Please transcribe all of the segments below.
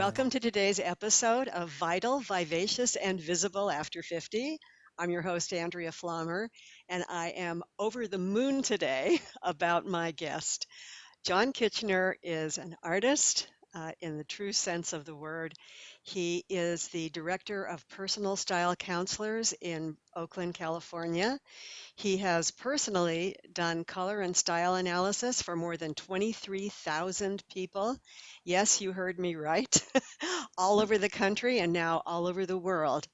Welcome to today's episode of Vital, Vivacious, and Visible After 50. I'm your host, Andrea Pflaumer, and I am over the moon today about my guest. John Kitchener is an artist in the true sense of the word. He is the director of personal style counselors in Oakland, California. He has personally done color and style analysis for more than 23,000 people. Yes, you heard me right. All over the country and now all over the world.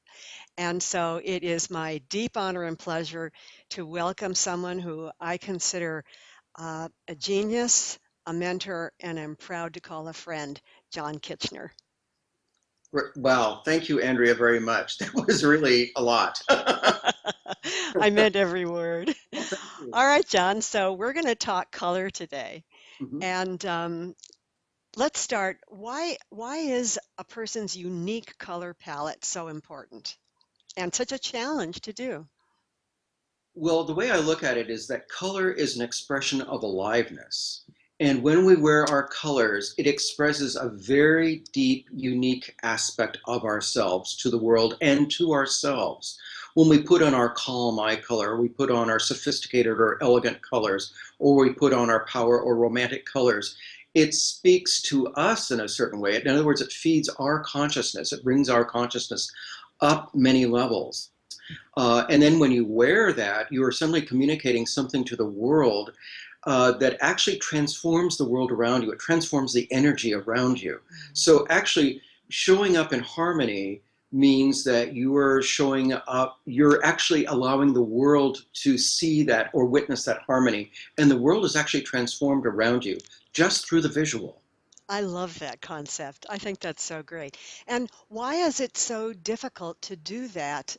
And so it is my deep honor and pleasure to welcome someone who I consider a genius, a mentor, and I'm proud to call a friend, John Kitchener. Wow, thank you, Andrea, very much. That was really a lot. I meant every word. Well, thank you. All right, John. So we're going to talk color today. Mhm. And let's start. Why is a person's unique color palette so important and such a challenge to do? Well, the way I look at it is that color is an expression of aliveness. And when we wear our colors, it expresses a very deep, unique aspect of ourselves to the world and to ourselves. When we put on our calm eye color, we put on our sophisticated or elegant colors, or we put on our power or romantic colors, it speaks to us in a certain way. In other words, it feeds our consciousness, it brings our consciousness up many levels. And then when you wear that, you are suddenly communicating something to the world that actually transforms the world around you. It transforms the energy around you. So actually showing up in harmony means that you are showing up, you're actually allowing the world to see that or witness that harmony. And the world is actually transformed around you just through the visual. I love that concept. I think that's so great. And why is it so difficult to do that?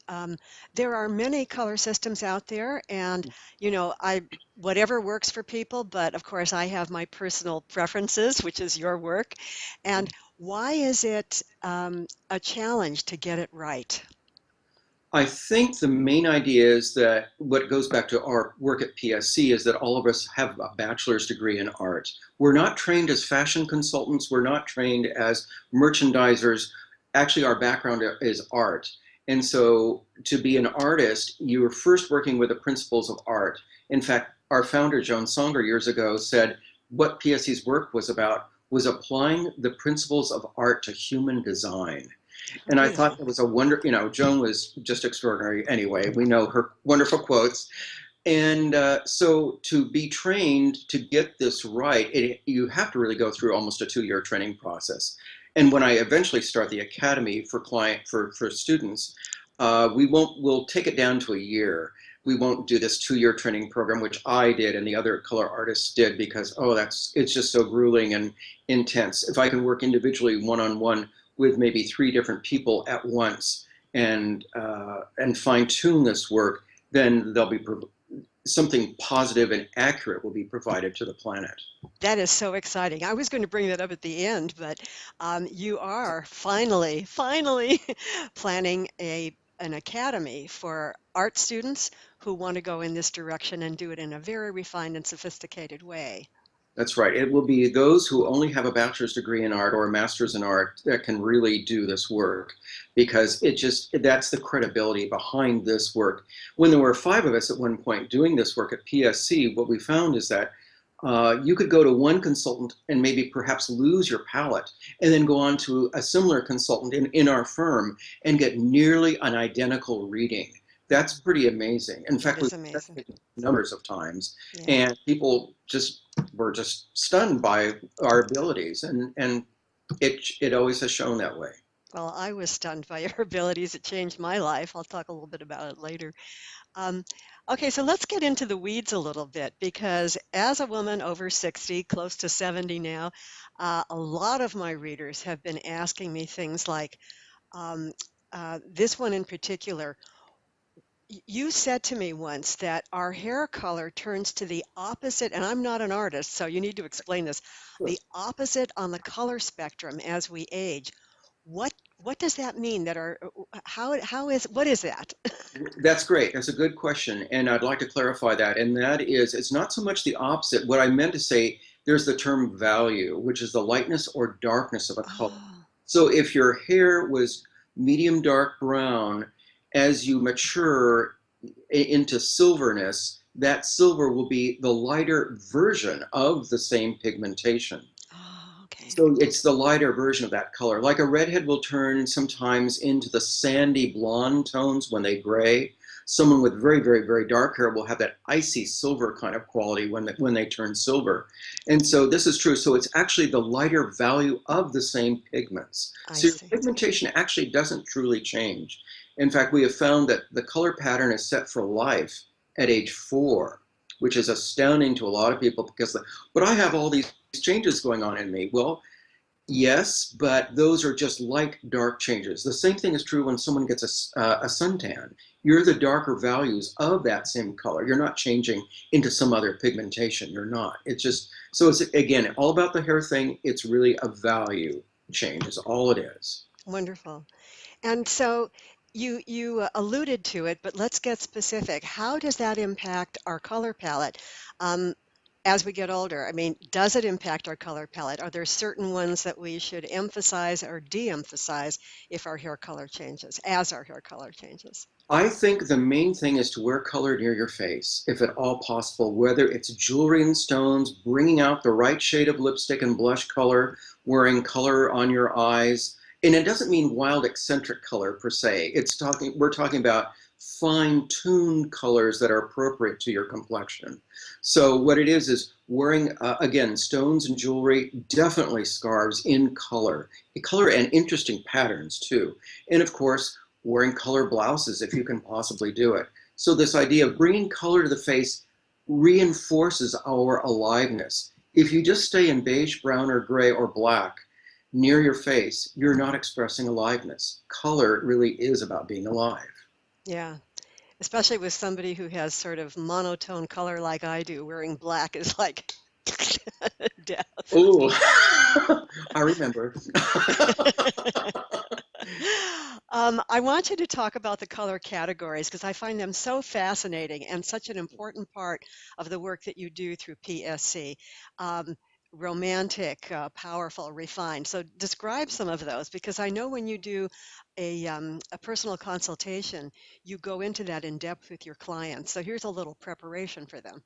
There are many color systems out there, and I whatever works for people. But of course, I have my personal preferences, which is your work. And why is it a challenge to get it right? I think the main idea is that what goes back to our work at PSC is that all of us have a bachelor's degree in art. We're not trained as fashion consultants, we're not trained as merchandisers. Actually, our background is art. And so to be an artist, you are first working with the principles of art. In fact, our founder, Joan Songer, years ago said what PSC's work was about was applying the principles of art to human design. Oh, And I thought beautiful. it was a wonder, Joan was just extraordinary anyway. We know her wonderful quotes. And so to be trained to get this right, you have to really go through almost a 2-year training process. And when I eventually start the academy for students, we'll take it down to a year. We won't do this 2-year training program, which I did and the other color artists did because, it's just so grueling and intense. If I can work individually one-on-one with maybe 3 different people at once and fine tune this work, then there'll be something positive and accurate will be provided to the planet. That is so exciting. I was going to bring that up at the end, but you are finally planning an academy for art students who want to go in this direction and do it in a very refined and sophisticated way. That's right. It will be those who only have a bachelor's degree in art or a master's in art that can really do this work because that's the credibility behind this work. When there were 5 of us at one point doing this work at PSC, what we found is that you could go to one consultant and maybe perhaps lose your palette and then go on to a similar consultant in our firm and get nearly an identical reading. That's pretty amazing. In That fact, we've is amazing. tested it numbers of times, Yeah. and people were just stunned by our abilities, and it always has shown that way. Well, I was stunned by your abilities. It changed my life. I'll talk a little bit about it later. Um, okay, so let's get into the weeds a little bit because as a woman over 60, close to 70 now, a lot of my readers have been asking me things like um, this one in particular. You said to me once that our hair color turns to the opposite, and I'm not an artist, so you need to explain this, Sure. the opposite on the color spectrum as we age. What does that mean that our how is what is that? That's great. That's a good question, and I'd like to clarify that. And that is, it's not so much the opposite. What I meant to say, there's the term value, which is the lightness or darkness of a color. Oh, So if your hair was medium dark brown, as you mature into silverness, that silver will be the lighter version of the same pigmentation. Oh, okay. So it's the lighter version of that color. Like a redhead will turn sometimes into the sandy blonde tones when they gray. Someone with very, very, very dark hair will have that icy silver kind of quality when they turn silver. And so this is true. So it's actually the lighter value of the same pigments. I So your see. pigmentation actually doesn't truly change. In fact, we have found that the color pattern is set for life at age 4, which is astounding to a lot of people because, but I have all these changes going on in me. Well, yes, but those are just light dark changes. The same thing is true when someone gets a suntan. You're the darker values of that same color. You're not changing into some other pigmentation. You're not. It's just, so it's again, all about the hair thing. It's really a value change is all it is. Wonderful. And so you alluded to it, but let's get specific. How does that impact our color palette um, as we get older? I mean, does it impact our color palette? Are there certain ones that we should emphasize or de-emphasize if our hair color changes, as our hair color changes? I think the main thing is to wear color near your face, if at all possible, whether it's jewelry and stones, bringing out the right shade of lipstick and blush color, wearing color on your eyes. And it doesn't mean wild eccentric color per se. We're talking about fine-tuned colors that are appropriate to your complexion. So what it is wearing, again, stones and jewelry, definitely scarves in color and interesting patterns too. And of course, wearing color blouses if you can possibly do it. So this idea of bringing color to the face reinforces our aliveness. If you just stay in beige, brown, or gray, or black near your face, you're not expressing aliveness. Color really is about being alive. Yeah, especially with somebody who has sort of monotone color like I do, wearing black is like death. Oh, I remember. I want you to talk about the color categories because I find them so fascinating and such an important part of the work that you do through PSC. Um, Romantic, powerful, refined. So describe some of those because I know when you do a personal consultation, you go into that in depth with your clients. So here's a little preparation for them.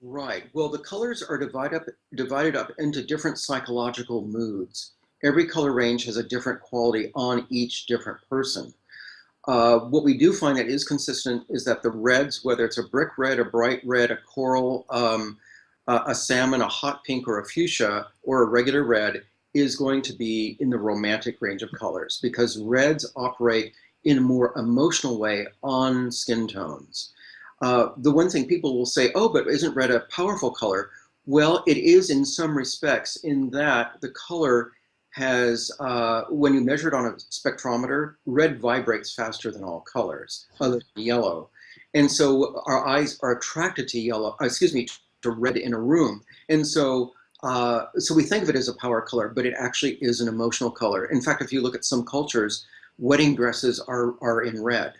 Right. Well, the colors are divided up into different psychological moods. Every color range has a different quality on each different person. What we do find that is consistent is that the reds, whether it's a brick red, a bright red, a coral, a salmon, a hot pink, or a fuchsia, or a regular red, is going to be in the romantic range of colors because reds operate in a more emotional way on skin tones. The one thing people will say, oh, but isn't red a powerful color? Well, it is in some respects, in that the color has, when you measure it on a spectrometer, red vibrates faster than all colors, other than yellow. And so our eyes are attracted to yellow, excuse me, to red in a room. And so we think of it as a power color, but it actually is an emotional color. In fact, if you look at some cultures, wedding dresses are in red,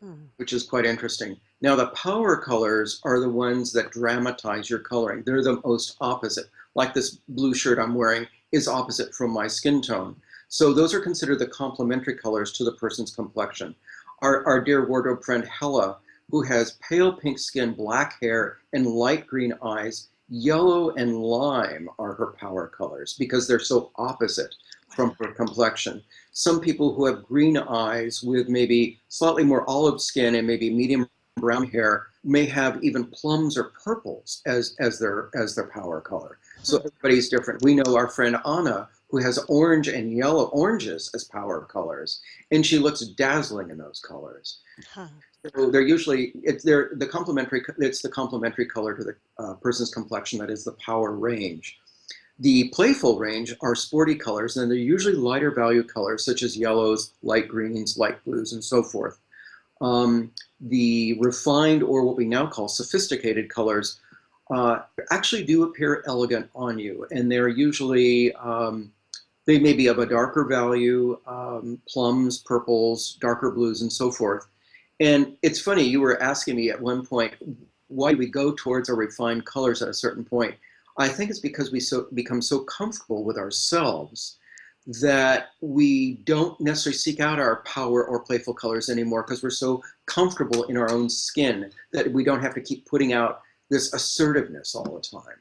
Hmm. which is quite interesting. Now, the power colors are the ones that dramatize your coloring. They're the most opposite. Like this blue shirt I'm wearing is opposite from my skin tone. So those are considered the complementary colors to the person's complexion. Our dear wardrobe friend Hella, who has pale pink skin, black hair, and light green eyes, yellow and lime are her power colors because they're so opposite from Wow. her complexion. Some people who have green eyes with maybe slightly more olive skin and maybe medium brown hair may have even plums or purples as their power color. So Hmm. everybody's different. We know our friend Anna, who has orange and yellow oranges as power colors, and she looks dazzling in those colors. Huh. So they're usually it's the complementary color to the person's complexion that is the power range. The playful range are sporty colors, and they're usually lighter value colors such as yellows, light greens, light blues, and so forth. The refined, or what we now call sophisticated colors, actually do appear elegant on you, and they're usually they may be of a darker value, plums, purples, darker blues, and so forth. And it's funny, you were asking me at one point, why do we go towards our refined colors at a certain point? I think it's because become so comfortable with ourselves that we don't necessarily seek out our power or playful colors anymore because we're so comfortable in our own skin that we don't have to keep putting out this assertiveness all the time.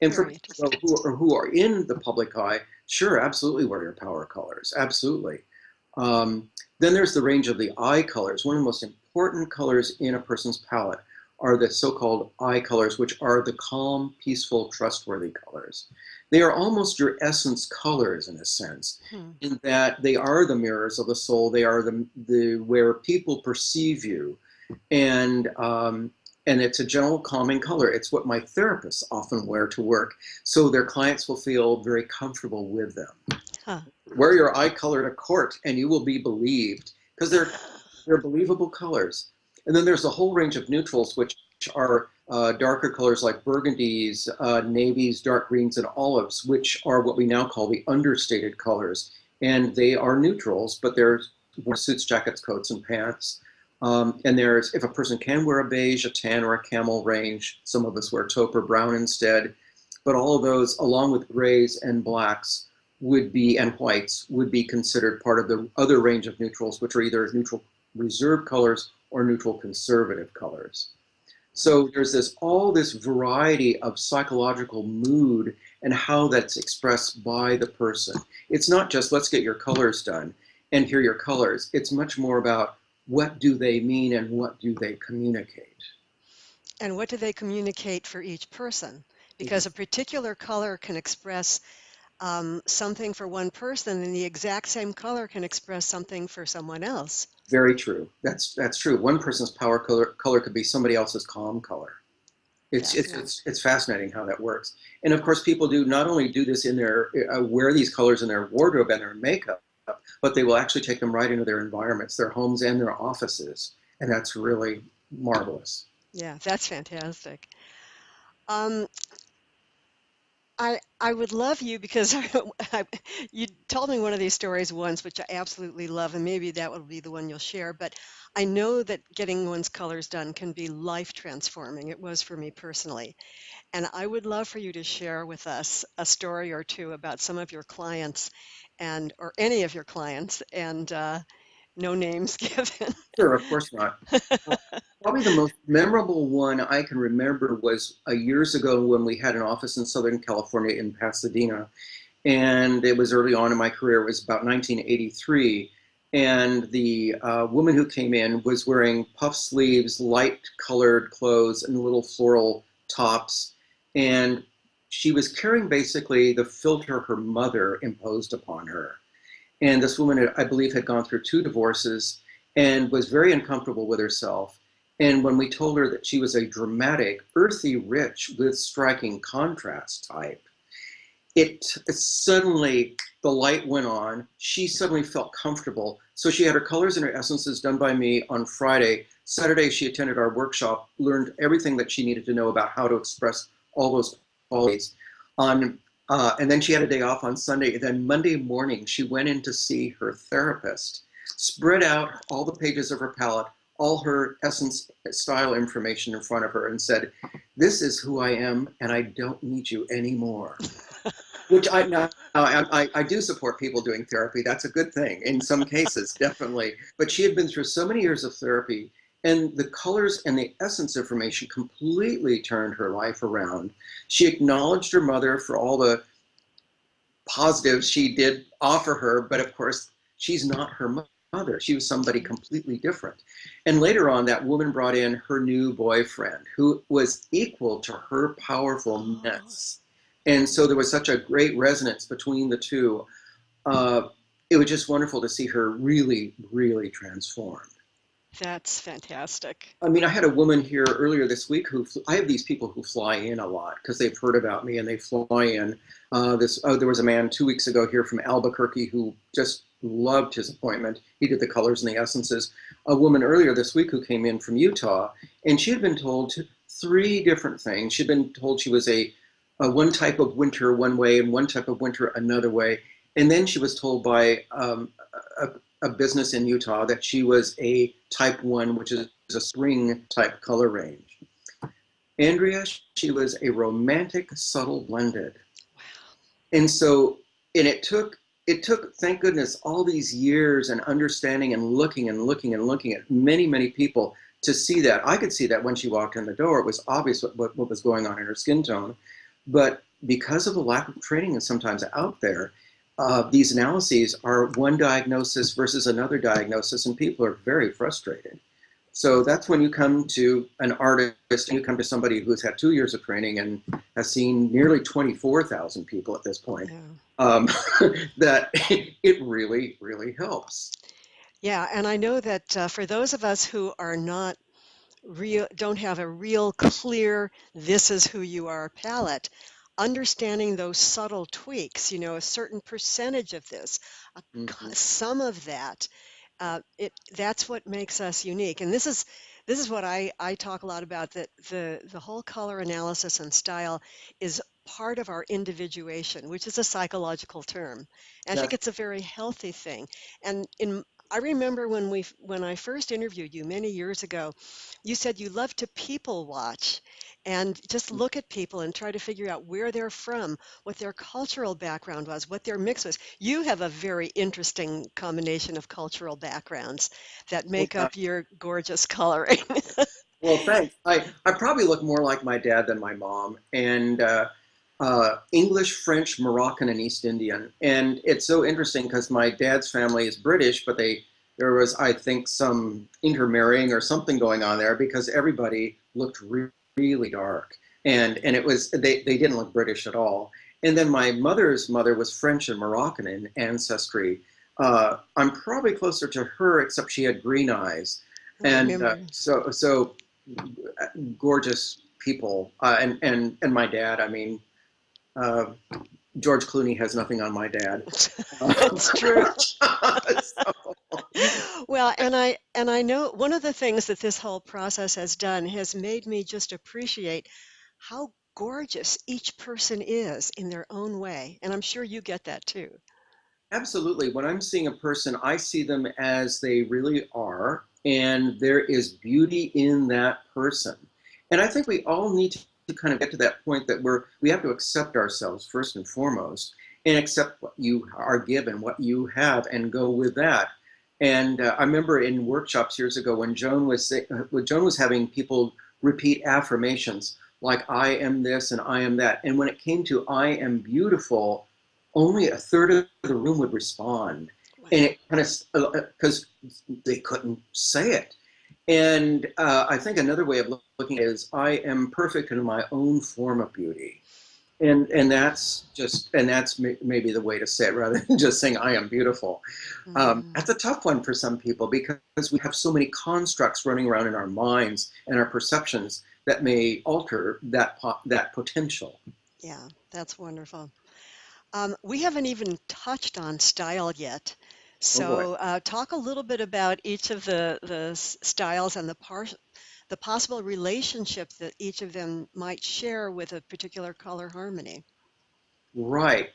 And for Very people interesting. who are in the public eye, sure, absolutely wear your power colors, absolutely. Then there's the range of the eye colors. One of the most important colors in a person's palette are the so-called eye colors, which are the calm, peaceful, trustworthy colors. They are almost your essence colors in a sense, Hmm. in that they are the mirrors of the soul. They are the where people perceive you, and and it's a gentle, calming color. It's what my therapists often wear to work, so their clients will feel very comfortable with them. Huh. Wear your eye color to court, and you will be believed because they're believable colors. And then there's a whole range of neutrals, which are darker colors like burgundies, navies, dark greens, and olives, which are what we now call the understated colors. And they are neutrals, but they're more suits, jackets, coats, and pants. And there's, if a person can wear a beige, a tan, or a camel range, some of us wear taupe or brown instead. But all of those, along with grays and blacks, would be, and whites, would be considered part of the other range of neutrals, which are either neutral reserve colors or neutral conservative colors. So there's all this variety of psychological mood and how that's expressed by the person. It's not just let's get your colors done and here are your colors. It's much more about what do they mean and what do they communicate. And what do they communicate for each person? Because a particular color can express something for one person, and the exact same color can express something for someone else. Very true. That's true. One person's power color could be somebody else's calm color. Fascinating. It's fascinating how that works. And of course, people do not only do this in their wear these colors in their wardrobe and their makeup, but they will actually take them right into their environments, their homes and their offices, and that's really marvelous. Yeah, that's fantastic. Um, I would love you because you told me one of these stories once, which I absolutely love, and maybe that will be the one you'll share. But I know that getting one's colors done can be life transforming. It was for me personally. And I would love for you to share with us a story or two about some of your clients and or any of your clients and no names given. Sure, of course not. Uh, Probably the most memorable one I can remember was years ago when we had an office in Southern California in Pasadena, and it was early on in my career. It was about 1983, and the woman who came in was wearing puff sleeves, light colored clothes, and little floral tops, and she was carrying basically the filter her mother imposed upon her. And this woman, I believe, had gone through two divorces and was very uncomfortable with herself. And when we told her that she was a dramatic, earthy rich with striking contrast type, it suddenly, the light went on. She suddenly felt comfortable. So she had her colors and her essences done by me on Friday. Saturday, she attended our workshop, learned everything that she needed to know about how to express all those qualities. And then she had a day off on Sunday. Then Monday morning, she went in to see her therapist, spread out all the pages of her palette, all her essence style information in front of her, and said, "This is who I am, and I don't need you anymore." Which I now I do support people doing therapy. That's a good thing in some cases, definitely. But she had been through so many years of therapy, and the colors and the essence information completely turned her life around. She acknowledged her mother for all the positives she did offer her, but of course, she's not her mother. She was somebody Right. completely different. And later on, that woman brought in her new boyfriend who was equal to her Oh, powerfulness. And so there was such a great resonance between the two. Uh, it was just wonderful to see her really, really transformed. that's fantastic. I mean, I had a woman here earlier this week I have these people who fly in a lot because they've heard about me and they fly in. There was a man 2 weeks ago here from Albuquerque who just loved his appointment. He did the colors and the essences. A woman earlier this week who came in from Utah, and she had been told three different things. She'd been told she was a one type of winter one way and one type of winter another way, and then she was told by a, a business in Utah that she was a type 1, which is a spring type color range. Andrea, she was a romantic, subtle blended. Wow. And so, and it took it took, thank goodness, all these years and understanding and looking and looking and looking at many, many people to see that. I could see that when she walked in the door. It was obvious what was going on in her skin tone. But because of the lack of training and sometimes out there, these analyses are one diagnosis versus another diagnosis, and people are very frustrated. So that's when you come to an artist and you come to somebody who's had 2 years of training and has seen nearly 24,000 people at this point, Yeah. um, that it really, really helps. Yeah, and I know that for those of us who are not real, don't have a real clear, this is who you are palette, understanding those subtle tweaks, a certain percentage of this, Mm-hmm. some of that, that's what makes us unique. And this is what I talk a lot about, that the whole color analysis and style is part of our individuation, which is a psychological term. And I think That's it's a very healthy thing. And in I remember when I first interviewed you many years ago, you said you love to people watch and just look at people and try to figure out where they're from, what their cultural background was, what their mix was. You have a very interesting combination of cultural backgrounds that well, make up your gorgeous coloring. well, thanks. I probably look more like my dad than my mom, and English, French, Moroccan, and East Indian. And it's so interesting because my dad's family is British, but there was, I think, some intermarrying or something going on there because everybody looked really dark, and it was they didn't look British at all. And then my mother's mother was French and Moroccan in ancestry. I'm probably closer to her, except she had green eyes, I and remember. so gorgeous people, and my dad. I mean, uh, George Clooney has nothing on my dad. It's true. So, Well, and I know one of the things that this whole process has done has made me just appreciate how gorgeous each person is in their own way. And I'm sure you get that too. absolutely. When I'm seeing a person, I see them as they really are, and there is beauty in that person. And I think we all need to kind of get to that point that we have to accept ourselves first and foremost, and accept what you are given, what you have, and go with that. And I remember in workshops years ago when Joan was having people repeat affirmations like "I am this" and "I am that," and when it came to "I am beautiful," only a third of the room would respond, and Wow. it kind of because they couldn't say it. And I think another way of looking at it is I am perfect in my own form of beauty, and that's maybe the way to say it rather than just saying I am beautiful. Mhm. That's a tough one for some people because we have so many constructs running around in our minds and our perceptions that may alter that potential. Yeah, that's wonderful. We haven't even touched on style yet. Oh boy. So, talk a little bit about each of the styles and the possible relationship that each of them might share with a particular color harmony. Right.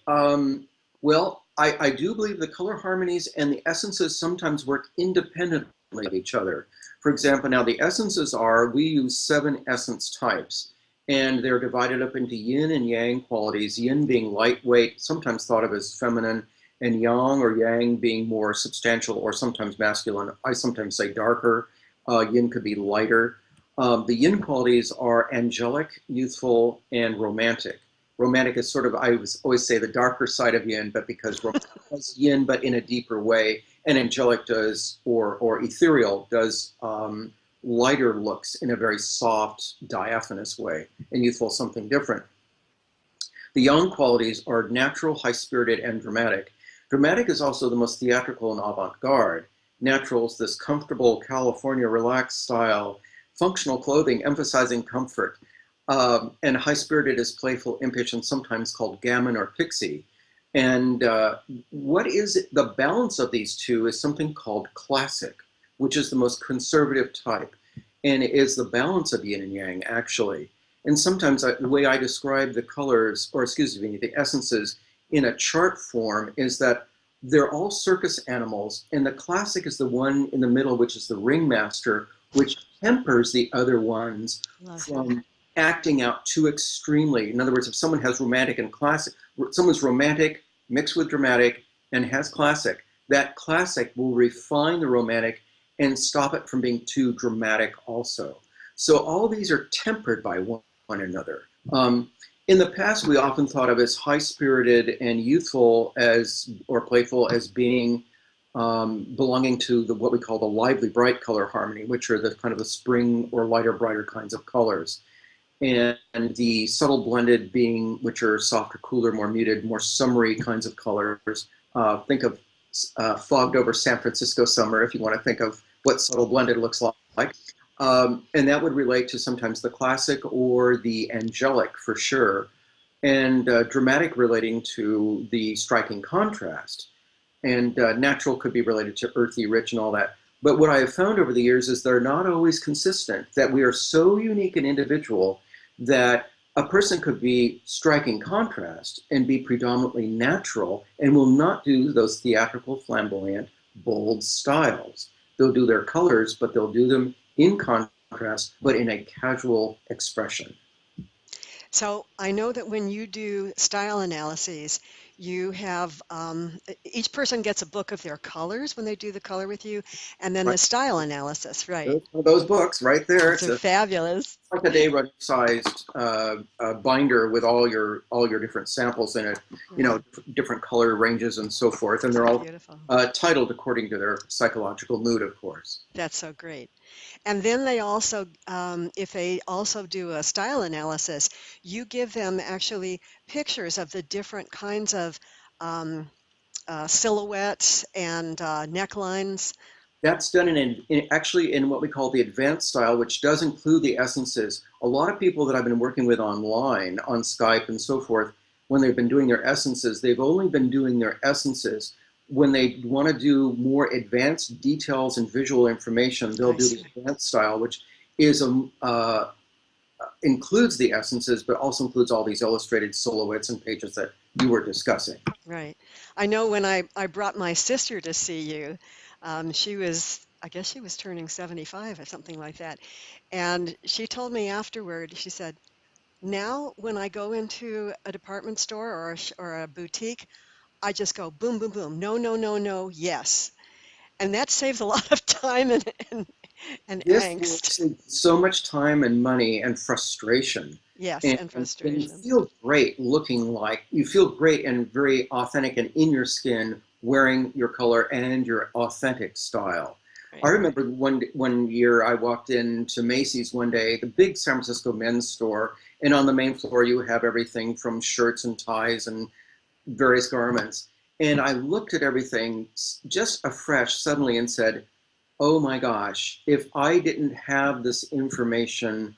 Well, I do believe the color harmonies and the essences sometimes work independently of each other. For example, now the essences are, we use 7 essence types, and they're divided up into yin and yang qualities, yin being lightweight, sometimes thought of as feminine, and yang or yang being more substantial or sometimes masculine. I sometimes say darker. Yin could be lighter. The yin qualities are angelic, youthful, and romantic. Romantic is sort of, I always say, the darker side of yin, but because romantic does yin, but in a deeper way, and angelic does, or ethereal does lighter looks in a very soft, diaphanous way, and youthful something different. The yang qualities are natural, high-spirited, and dramatic. Dramatic is also the most theatrical and avant-garde. Natural is this comfortable California relaxed style, functional clothing emphasizing comfort, and high-spirited is playful, impish, and sometimes called gammon or pixie. And what is it? The balance of these two is something called classic, which is the most conservative type, and it is the balance of yin and yang, actually. And sometimes the way I describe the colors, or excuse me, the essences in a chart form is that they're all circus animals, and the classic is the one in the middle, which is the ringmaster, which tempers the other ones Love that. from acting out too extremely. In other words, if someone has romantic and classic, someone's romantic mixed with dramatic, and has classic, that classic will refine the romantic and stop it from being too dramatic also. So all these are tempered by one another. In the past, we often thought of as high-spirited and youthful as or playful as being belonging to the what we call the lively, bright color harmony, which are the kind of the spring or lighter, brighter kinds of colors, and the subtle blended being which are softer, cooler, more muted, more summery kinds of colors. Think of fogged over San Francisco summer if you want to think of what subtle blended looks like. And that would relate to sometimes the classic or the angelic for sure, and dramatic relating to the striking contrast. And natural could be related to earthy, rich, and all that. But what I have found over the years is they're not always consistent, that we are so unique and individual that a person could be striking contrast and be predominantly natural and will not do those theatrical, flamboyant, bold styles. They'll do their colors, but they'll do them in contrast, but in a casual expression. So I know that when you do style analyses, you have each person gets a book of their colors when they do the color with you, and then Right? the style analysis, right? Those books right there. Those It's are fabulous. like a day running sized binder with all your different samples in it, you Right. know, different color ranges and so forth, and they're all Beautiful. titled according to their psychological mood, of course. That's so great. And then they also, if they also do a style analysis, you give them actually pictures of the different kinds of um, silhouettes and necklines. That's done actually in what we call the advanced style, which does include the essences. A lot of people that I've been working with online, on Skype and so forth, when they've been doing their essences, they've only been doing their essences. When they want to do more advanced details and visual information, they'll I do the see. advanced style, which is includes the essences, but also includes all these illustrated silhouettes and pages that you were discussing. Right. I know when I brought my sister to see you, she was, I guess she was turning 75 or something like that. And she told me afterward, she said, now when I go into a department store or a boutique, I just go boom, boom, boom. No, no, no, no, yes. And that saves a lot of time and This will angst. save so much time and money and frustration. Yes, And and then you frustration. feel great looking like you feel great and very authentic and in your skin wearing your color and your authentic style. I Right. remember one year I walked into Macy's one day, the big San Francisco men's store, and on the main floor you have everything from shirts and ties and various garments. And I looked at everything just afresh suddenly and said, oh my gosh, if I didn't have this information,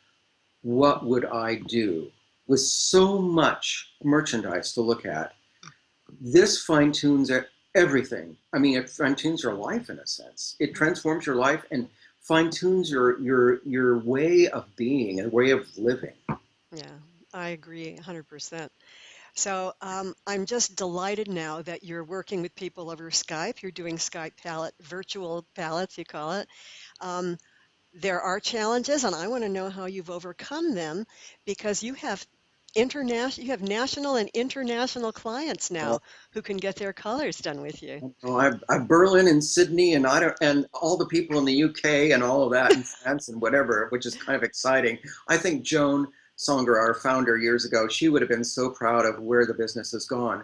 what would I do? With so much merchandise to look at, this fine tunes everything. I mean, it fine tunes your life in a sense. It transforms your life and fine tunes your way of being and way of living. Yeah, I agree 100%. So I'm just delighted now that you're working with people over Skype. You're doing Skype palette, virtual palettes, you call it. Um, there are challenges, and I want to know how you've overcome them because you have national and international clients Uh, now who can get their colors done with you. I've Berlin and Sydney and I don't, and all the people in the UK and all of that in France and whatever, which is kind of exciting. I think Joan Songer, our founder years ago, she would have been so proud of where the business has gone.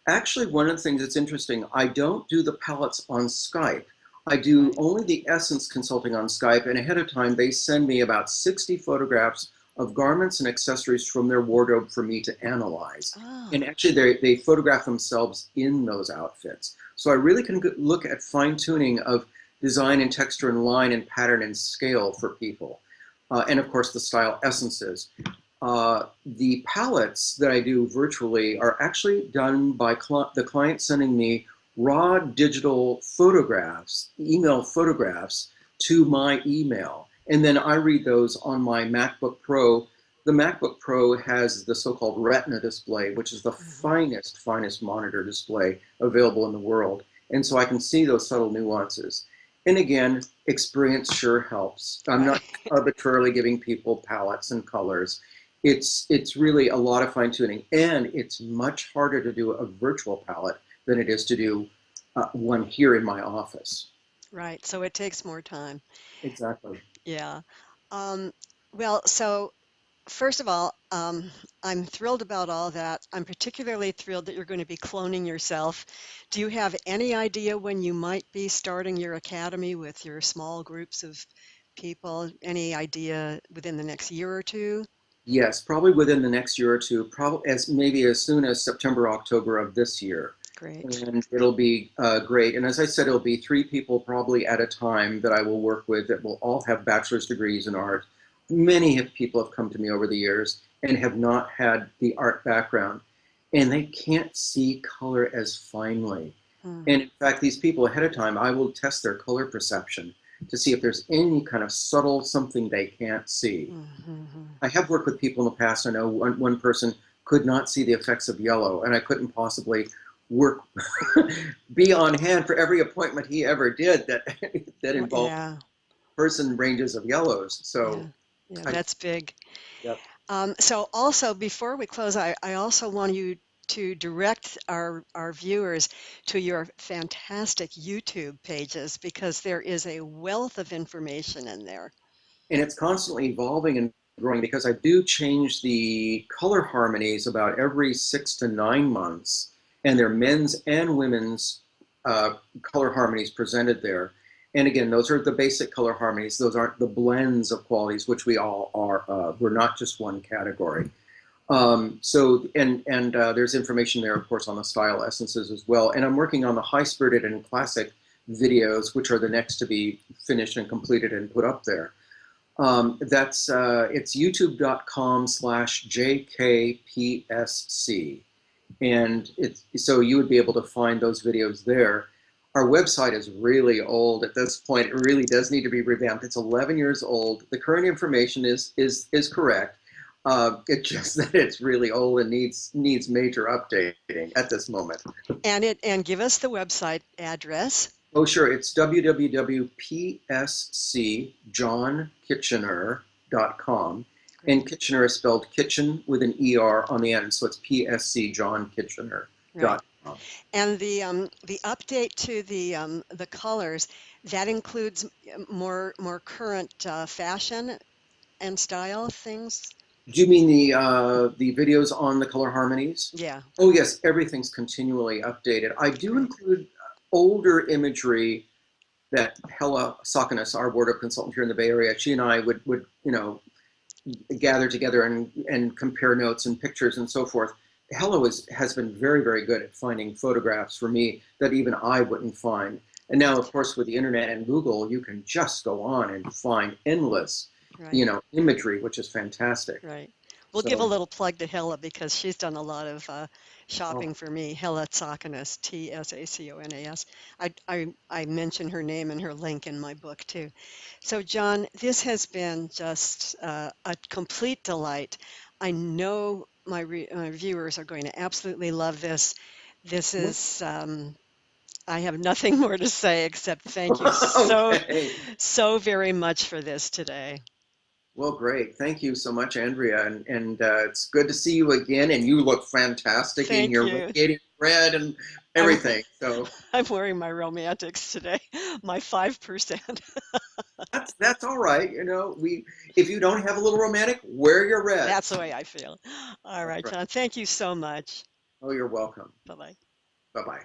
Actually, one of the things that's interesting, I don't do the palettes on Skype. I do Right. only the essence consulting on Skype, and ahead of time, they send me about 60 photographs of garments and accessories from their wardrobe for me to analyze. Oh, And actually, they photograph themselves in those outfits. So I really can look at fine tuning of design and texture and line and pattern and scale for people. And of course, the style essences. The palettes that I do virtually are actually done by the client sending me raw digital photographs, email photographs to my email. And then I read those on my MacBook Pro. The MacBook Pro has the so-called Retina display, which is the mhm. finest monitor display available in the world. And so I can see those subtle nuances. And again, experience sure helps. I'm Right. not arbitrarily giving people palettes and colors. It's really a lot of fine tuning, and it's much harder to do a virtual palette than it is to do one here in my office. Right. So it takes more time. Exactly. Yeah. Um, well, so first of all, I'm thrilled about all that. I'm particularly thrilled that you're going to be cloning yourself. Do you have any idea when you might be starting your academy with your small groups of people? Any idea within the next year or two? Yes, probably within the next year or two, probably as maybe as soon as September, October of this year. Great. And it'll be great. And as I said, it'll be three people probably at a time that I will work with that will all have bachelor's degrees in art. Many people have come to me over the years and have not had the art background, and they can't see color as finely. Hmm. And in fact, these people ahead of time, I will test their color perception to see if there's any kind of subtle something they can't see. Mhm. I have worked with people in the past. I know one person could not see the effects of yellow, and I couldn't possibly work be on hand for every appointment he ever did that that involved Yeah, person ranges of yellows. yeah, So yeah, I, that's big. yep. So also before we close, I also want you to direct our viewers to your fantastic YouTube pages because there is a wealth of information in there. And it's constantly evolving and growing because I do change the color harmonies about every 6 to 9 months, and there are men's and women's color harmonies presented there. And again, those are the basic color harmonies. Those aren't the blends of qualities, which we all are. We're not just one category. So there's information there, of course, on the style essences as well. And I'm working on the high spirited and classic videos, which are the next to be finished and completed and put up there. That's it's youtube.com/jkpsc, and it's so you would be able to find those videos there. Our website is really old at this point. It really does need to be revamped. It's 11 years old. The current information is correct. It's just that it's really old and needs major updating at this moment. And give us the website address. Oh, sure. It's www.pscjohnkitchener.com. And Great. Kitchener is spelled kitchen with an ER on the end. So it's Right. pscjohnkitchener.com. And the update to the colors that includes more current fashion and style things. Do you mean the videos on the color harmonies? Yeah. Oh, yes. Everything's continually updated. I do Great. include older imagery that Hella Sakanis, our wardrobe consultant here in the Bay Area, she and I would gather together and compare notes and pictures and so forth. Hello has been very, very good at finding photographs for me that even I wouldn't find. And now, of Great. course, with the internet and Google, you can just go on and find endless, Right. imagery, which is fantastic. Right. We'll give a So, little plug to Hella because she's done a lot of oh, shopping for me. Hella Tsakonas, Tsaconas. I mention her name and her link in my book too. So, John, this has been just a complete delight. I know my viewers are going to absolutely love this. This well, is, I have nothing more to say except thank you okay. so very much for this today. Well, great. Thank you so much, Andrea. And it's good to see you again. And you look fantastic in Thank your you. radiating red and I'm everything. So I'm wearing my romantics today, my 5%. that's all right. We if you don't have a little romantic, wear your That's the reds. way I feel. All That's right, right. John, thank you so much. Oh, you're welcome. Bye-bye. Bye bye.